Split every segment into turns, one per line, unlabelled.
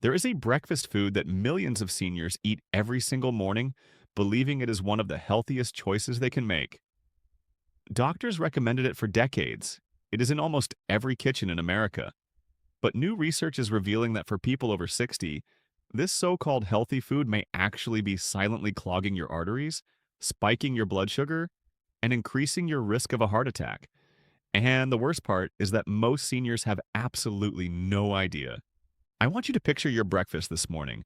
There is a breakfast food that millions of seniors eat every single morning, believing it is one of the healthiest choices they can make. Doctors recommended it for decades. It is in almost every kitchen in America. But new research is revealing that for people over 60, this so-called healthy food may actually be silently clogging your arteries, spiking your blood sugar, and increasing your risk of a heart attack. And the worst part is that most seniors have absolutely no idea. I want you to picture your breakfast this morning.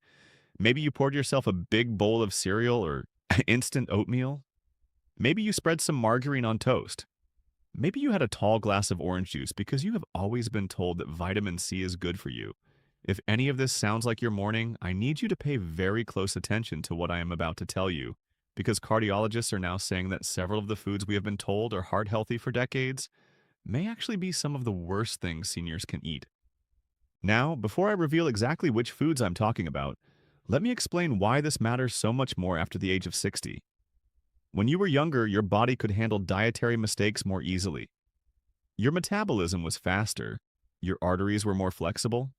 Maybe you poured yourself a big bowl of cereal or instant oatmeal. Maybe you spread some margarine on toast. Maybe you had a tall glass of orange juice because you have always been told that vitamin C is good for you. If any of this sounds like your morning, I need you to pay very close attention to what I am about to tell you, because cardiologists are now saying that several of the foods we have been told are heart healthy for decades may actually be some of the worst things seniors can eat. Now, before I reveal exactly which foods I'm talking about, let me explain why this matters so much more after the age of 60. When you were younger, your body could handle dietary mistakes more easily. Your metabolism was faster, your arteries were more flexible,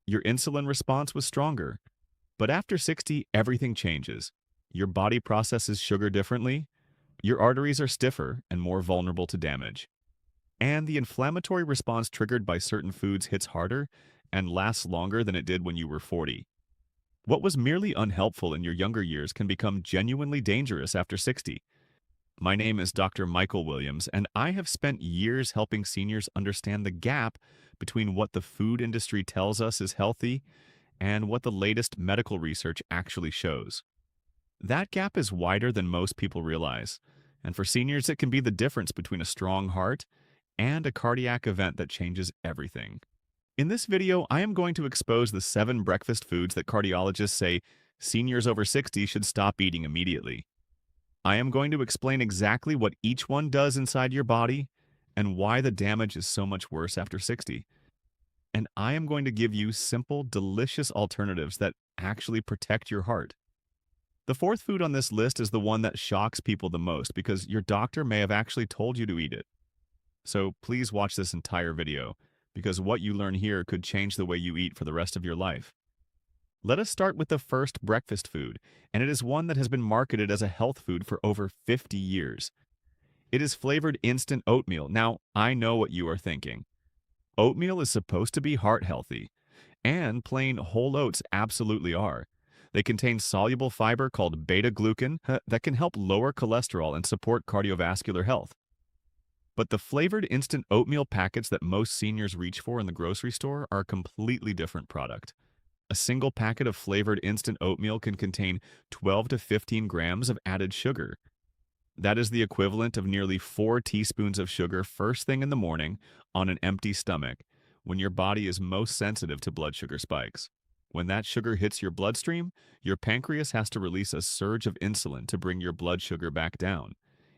your insulin response was stronger. But after 60, everything changes. Your body processes sugar differently, your arteries are stiffer and more vulnerable to damage. And the inflammatory response triggered by certain foods hits harder and lasts longer than it did when you were 40. What was merely unhelpful in your younger years can become genuinely dangerous after 60. My name is Dr. Michael Williams, and I have spent years helping seniors understand the gap between what the food industry tells us is healthy and what the latest medical research actually shows. That gap is wider than most people realize, and for seniors, it can be the difference between a strong heart and a cardiac event that changes everything. In this video, I am going to expose the 7 breakfast foods that cardiologists say seniors over 60 should stop eating immediately. I am going to explain exactly what each one does inside your body and why the damage is so much worse after 60. And I am going to give you simple, delicious alternatives that actually protect your heart. The 4th food on this list is the one that shocks people the most because your doctor may have actually told you to eat it. So please watch this entire video, because what you learn here could change the way you eat for the rest of your life. Let us start with the first breakfast food, and it is one that has been marketed as a health food for over 50 years. It is flavored instant oatmeal. Now, I know what you are thinking. Oatmeal is supposed to be heart healthy, and plain whole oats absolutely are. They contain soluble fiber called beta-glucan that can help lower cholesterol and support cardiovascular health. But the flavored instant oatmeal packets that most seniors reach for in the grocery store are a completely different product. A single packet of flavored instant oatmeal can contain 12 to 15 grams of added sugar. That is the equivalent of nearly 4 teaspoons of sugar first thing in the morning on an empty stomach, when your body is most sensitive to blood sugar spikes. When that sugar hits your bloodstream, your pancreas has to release a surge of insulin to bring your blood sugar back down.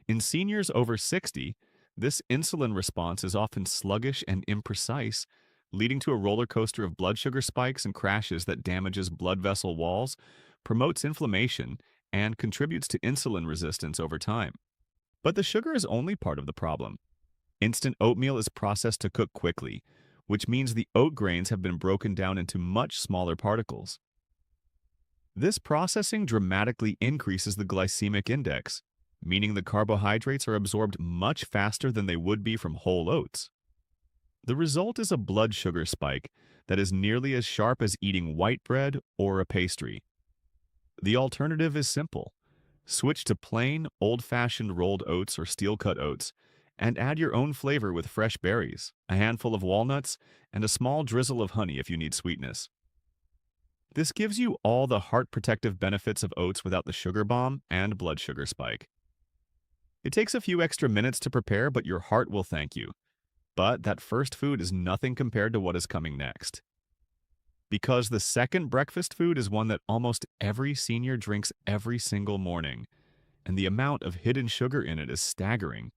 In seniors over 60, this insulin response is often sluggish and imprecise, leading to a roller coaster of blood sugar spikes and crashes that damages blood vessel walls, promotes inflammation, and contributes to insulin resistance over time. But the sugar is only part of the problem. Instant oatmeal is processed to cook quickly, which means the oat grains have been broken down into much smaller particles. This processing dramatically increases the glycemic index, meaning the carbohydrates are absorbed much faster than they would be from whole oats. The result is a blood sugar spike that is nearly as sharp as eating white bread or a pastry. The alternative is simple. Switch to plain, old-fashioned rolled oats or steel-cut oats, and add your own flavor with fresh berries, a handful of walnuts, and a small drizzle of honey if you need sweetness. This gives you all the heart-protective benefits of oats without the sugar bomb and blood sugar spike. It takes a few extra minutes to prepare, but your heart will thank you. But that first food is nothing compared to what is coming next. Because the second breakfast food is one that almost every senior drinks every single morning, and the amount of hidden sugar in it is staggering.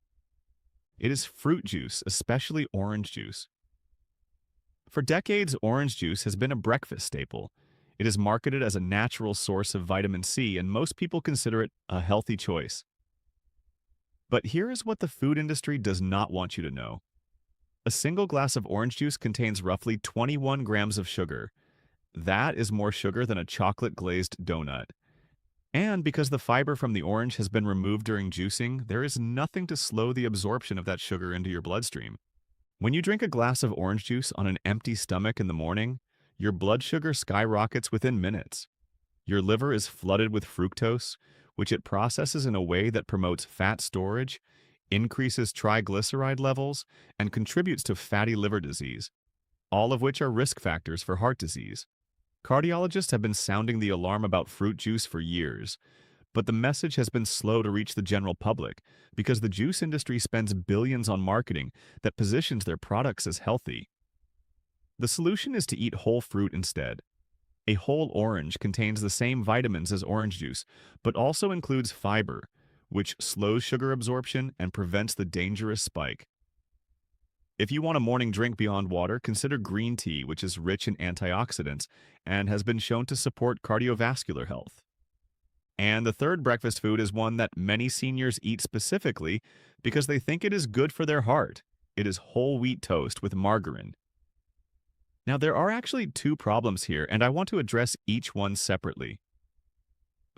It is fruit juice, especially orange juice. For decades, orange juice has been a breakfast staple. It is marketed as a natural source of vitamin C, and most people consider it a healthy choice. But here is what the food industry does not want you to know. A single glass of orange juice contains roughly 21 grams of sugar. That is more sugar than a chocolate-glazed donut. And because the fiber from the orange has been removed during juicing, there is nothing to slow the absorption of that sugar into your bloodstream. When you drink a glass of orange juice on an empty stomach in the morning, your blood sugar skyrockets within minutes. Your liver is flooded with fructose, which it processes in a way that promotes fat storage, increases triglyceride levels, and contributes to fatty liver disease, all of which are risk factors for heart disease. Cardiologists have been sounding the alarm about fruit juice for years, but the message has been slow to reach the general public because the juice industry spends billions on marketing that positions their products as healthy. The solution is to eat whole fruit instead. A whole orange contains the same vitamins as orange juice, but also includes fiber, which slows sugar absorption and prevents the dangerous spike. If you want a morning drink beyond water, consider green tea, which is rich in antioxidants and has been shown to support cardiovascular health. And the third breakfast food is one that many seniors eat specifically because they think it is good for their heart. It is whole wheat toast with margarine. Now, there are actually two problems here, and I want to address each one separately.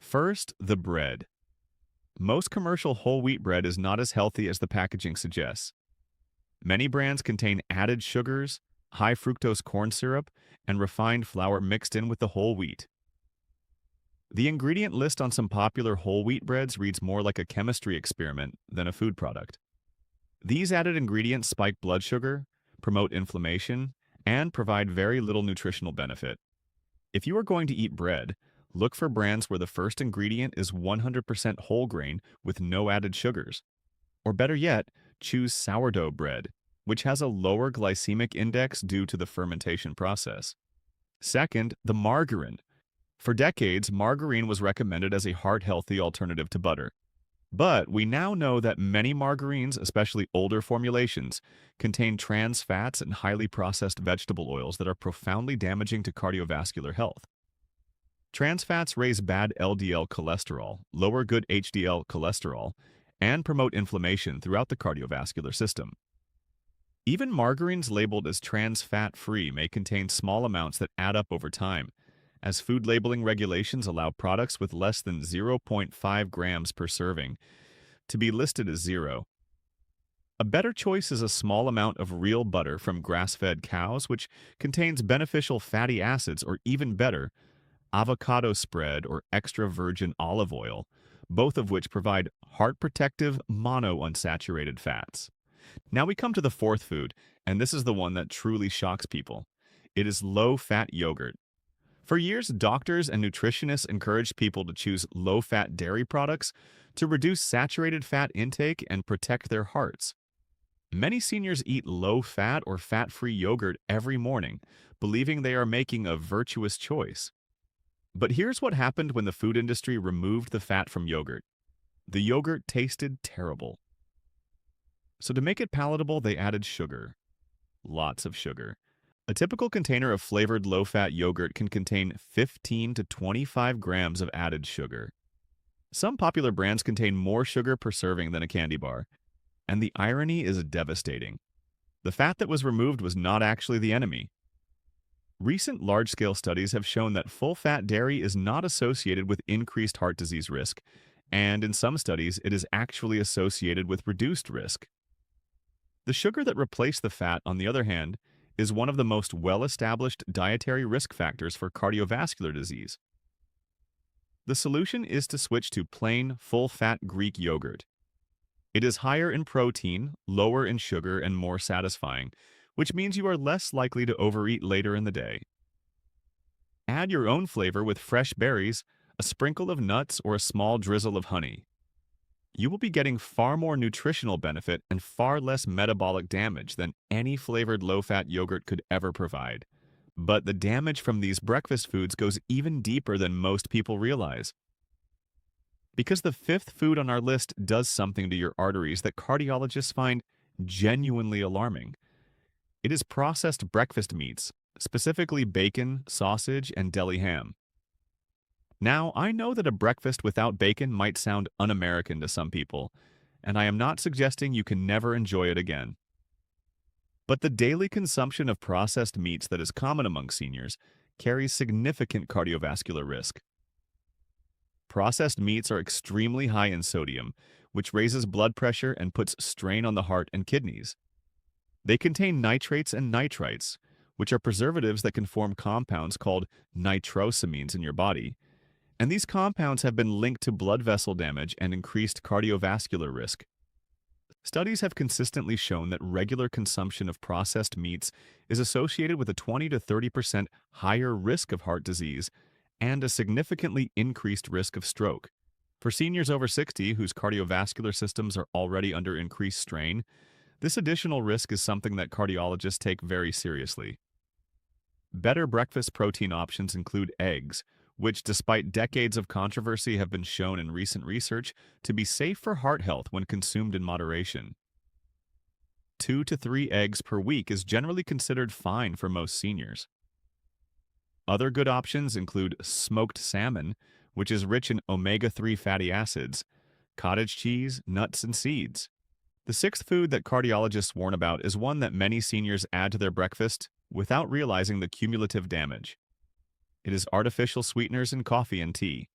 First, the bread. Most commercial whole wheat bread is not as healthy as the packaging suggests. Many brands contain added sugars, high fructose corn syrup, and refined flour mixed in with the whole wheat. The ingredient list on some popular whole wheat breads reads more like a chemistry experiment than a food product. These added ingredients spike blood sugar, promote inflammation, and provide very little nutritional benefit. If you are going to eat bread, look for brands where the first ingredient is 100% whole grain with no added sugars. Or better yet, choose sourdough bread, which has a lower glycemic index due to the fermentation process. Second, the margarine. For decades, margarine was recommended as a heart-healthy alternative to butter. But we now know that many margarines, especially older formulations, contain trans fats and highly processed vegetable oils that are profoundly damaging to cardiovascular health. Trans fats raise bad LDL cholesterol, lower good HDL cholesterol, and promote inflammation throughout the cardiovascular system. Even margarines labeled as trans fat-free may contain small amounts that add up over time, as food labeling regulations allow products with less than 0.5 grams per serving to be listed as zero. A better choice is a small amount of real butter from grass-fed cows, which contains beneficial fatty acids, or even better, avocado spread or extra virgin olive oil, both of which provide heart-protective monounsaturated fats. Now we come to the fourth food, and this is the one that truly shocks people. It is low-fat yogurt. For years, doctors and nutritionists encouraged people to choose low-fat dairy products to reduce saturated fat intake and protect their hearts. Many seniors eat low-fat or fat-free yogurt every morning, believing they are making a virtuous choice. But here's what happened when the food industry removed the fat from yogurt. The yogurt tasted terrible. So to make it palatable, they added sugar. Lots of sugar. A typical container of flavored low-fat yogurt can contain 15 to 25 grams of added sugar. Some popular brands contain more sugar per serving than a candy bar, and the irony is devastating. The fat that was removed was not actually the enemy. Recent large-scale studies have shown that full-fat dairy is not associated with increased heart disease risk, and in some studies, it is actually associated with reduced risk. The sugar that replaced the fat, on the other hand, is one of the most well-established dietary risk factors for cardiovascular disease. The solution is to switch to plain, full-fat Greek yogurt. It is higher in protein, lower in sugar, and more satisfying, which means you are less likely to overeat later in the day. Add your own flavor with fresh berries, a sprinkle of nuts, or a small drizzle of honey. You will be getting far more nutritional benefit and far less metabolic damage than any flavored low-fat yogurt could ever provide. But the damage from these breakfast foods goes even deeper than most people realize. Because the fifth food on our list does something to your arteries that cardiologists find genuinely alarming. It is processed breakfast meats, specifically bacon, sausage, and deli ham. Now, I know that a breakfast without bacon might sound un-American to some people, and I am not suggesting you can never enjoy it again. But the daily consumption of processed meats that is common among seniors carries significant cardiovascular risk. Processed meats are extremely high in sodium, which raises blood pressure and puts strain on the heart and kidneys. They contain nitrates and nitrites, which are preservatives that can form compounds called nitrosamines in your body, and these compounds have been linked to blood vessel damage and increased cardiovascular risk. Studies have consistently shown that regular consumption of processed meats is associated with a 20 to 30% higher risk of heart disease and a significantly increased risk of stroke. For seniors over 60 whose cardiovascular systems are already under increased strain, this additional risk is something that cardiologists take very seriously. Better breakfast protein options include eggs, which, despite decades of controversy, have been shown in recent research to be safe for heart health when consumed in moderation. 2 to 3 eggs per week is generally considered fine for most seniors. Other good options include smoked salmon, which is rich in omega-3 fatty acids, cottage cheese, nuts, and seeds. The sixth food that cardiologists warn about is one that many seniors add to their breakfast without realizing the cumulative damage. It is artificial sweeteners in coffee and tea.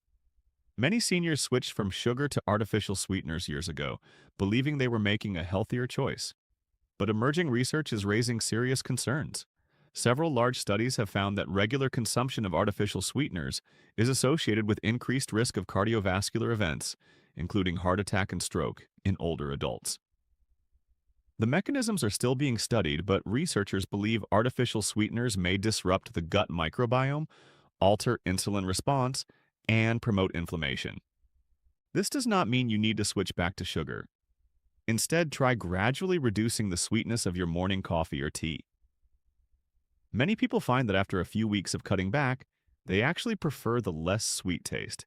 Many seniors switched from sugar to artificial sweeteners years ago, believing they were making a healthier choice. But emerging research is raising serious concerns. Several large studies have found that regular consumption of artificial sweeteners is associated with increased risk of cardiovascular events, including heart attack and stroke, in older adults. The mechanisms are still being studied, but researchers believe artificial sweeteners may disrupt the gut microbiome, alter insulin response, and promote inflammation. This does not mean you need to switch back to sugar. Instead, try gradually reducing the sweetness of your morning coffee or tea. Many people find that after a few weeks of cutting back, they actually prefer the less sweet taste.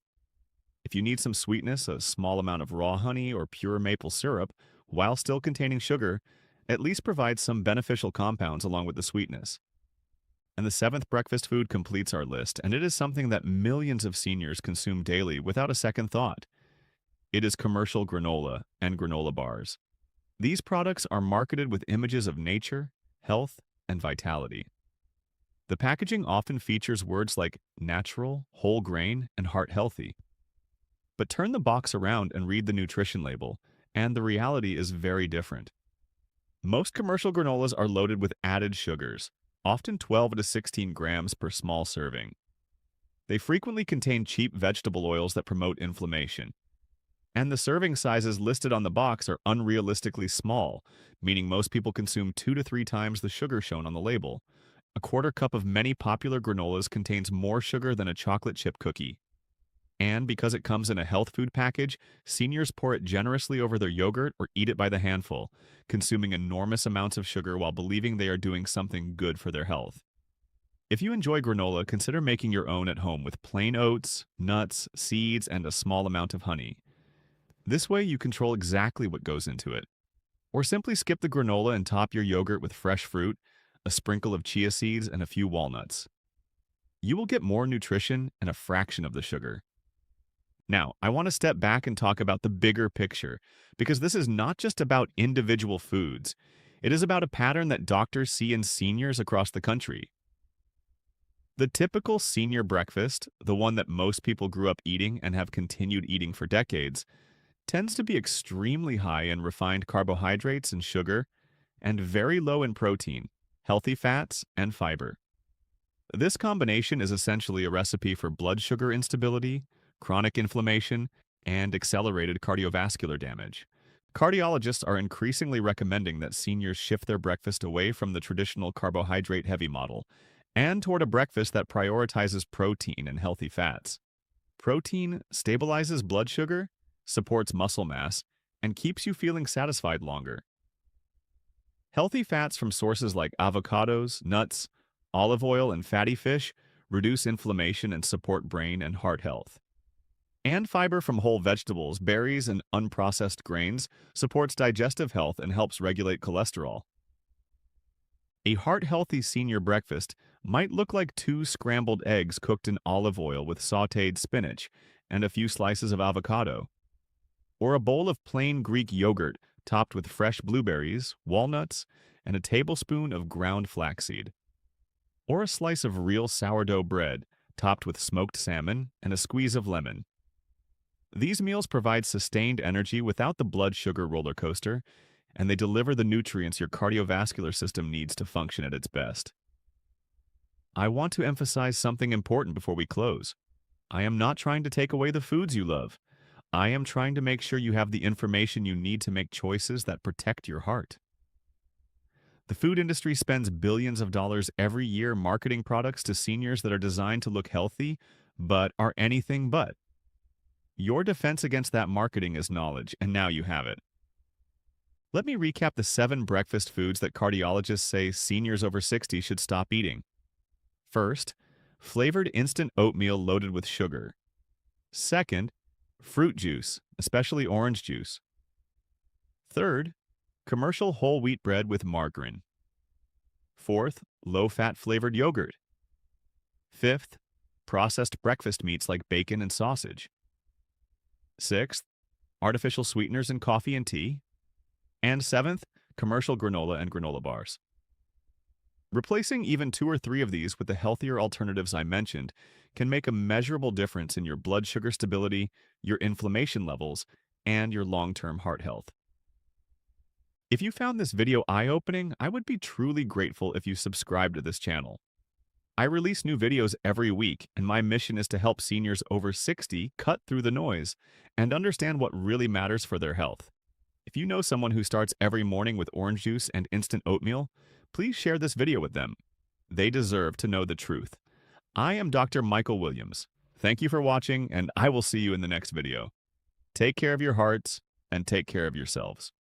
If you need some sweetness, a small amount of raw honey or pure maple syrup, while still containing sugar, at least provides some beneficial compounds along with the sweetness. And the seventh breakfast food completes our list, and it is something that millions of seniors consume daily without a second thought. It is commercial granola and granola bars. These products are marketed with images of nature, health, and vitality. The packaging often features words like natural, whole grain, and heart healthy. But turn the box around and read the nutrition label, and the reality is very different. Most commercial granolas are loaded with added sugars, often 12 to 16 grams per small serving. They frequently contain cheap vegetable oils that promote inflammation. And the serving sizes listed on the box are unrealistically small, meaning most people consume 2 to 3 times the sugar shown on the label. A quarter cup of many popular granolas contains more sugar than a chocolate chip cookie. And because it comes in a health food package, seniors pour it generously over their yogurt or eat it by the handful, consuming enormous amounts of sugar while believing they are doing something good for their health. If you enjoy granola, consider making your own at home with plain oats, nuts, seeds, and a small amount of honey. This way you control exactly what goes into it. Or simply skip the granola and top your yogurt with fresh fruit, a sprinkle of chia seeds, and a few walnuts. You will get more nutrition and a fraction of the sugar. Now, I want to step back and talk about the bigger picture, because this is not just about individual foods. It is about a pattern that doctors see in seniors across the country. The typical senior breakfast, the one that most people grew up eating and have continued eating for decades, tends to be extremely high in refined carbohydrates and sugar, and very low in protein, healthy fats, and fiber. This combination is essentially a recipe for blood sugar instability, chronic inflammation, and accelerated cardiovascular damage. Cardiologists are increasingly recommending that seniors shift their breakfast away from the traditional carbohydrate-heavy model and toward a breakfast that prioritizes protein and healthy fats. Protein stabilizes blood sugar, supports muscle mass, and keeps you feeling satisfied longer. Healthy fats from sources like avocados, nuts, olive oil, and fatty fish reduce inflammation and support brain and heart health. And fiber from whole vegetables, berries, and unprocessed grains supports digestive health and helps regulate cholesterol. A heart-healthy senior breakfast might look like 2 scrambled eggs cooked in olive oil with sautéed spinach and a few slices of avocado. Or a bowl of plain Greek yogurt topped with fresh blueberries, walnuts, and a tablespoon of ground flaxseed. or a slice of real sourdough bread topped with smoked salmon and a squeeze of lemon. These meals provide sustained energy without the blood sugar roller coaster, and they deliver the nutrients your cardiovascular system needs to function at its best. I want to emphasize something important before we close. I am not trying to take away the foods you love. I am trying to make sure you have the information you need to make choices that protect your heart. The food industry spends billions of dollars every year marketing products to seniors that are designed to look healthy, but are anything but. Your defense against that marketing is knowledge, and now you have it. Let me recap the 7 breakfast foods that cardiologists say seniors over 60 should stop eating. First, flavored instant oatmeal loaded with sugar. Second, fruit juice, especially orange juice. Third, commercial whole wheat bread with margarine. Fourth, low-fat flavored yogurt. Fifth, processed breakfast meats like bacon and sausage. Sixth, artificial sweeteners in coffee and tea. And seventh, commercial granola and granola bars. Replacing even 2 or 3 of these with the healthier alternatives I mentioned can make a measurable difference in your blood sugar stability, your inflammation levels, and your long-term heart health. If you found this video eye-opening, I would be truly grateful if you subscribe to this channel. I release new videos every week, and my mission is to help seniors over 60 cut through the noise and understand what really matters for their health. If you know someone who starts every morning with orange juice and instant oatmeal, please share this video with them. They deserve to know the truth. I am Dr. Michael Williams. Thank you for watching, and I will see you in the next video. Take care of your hearts and take care of yourselves.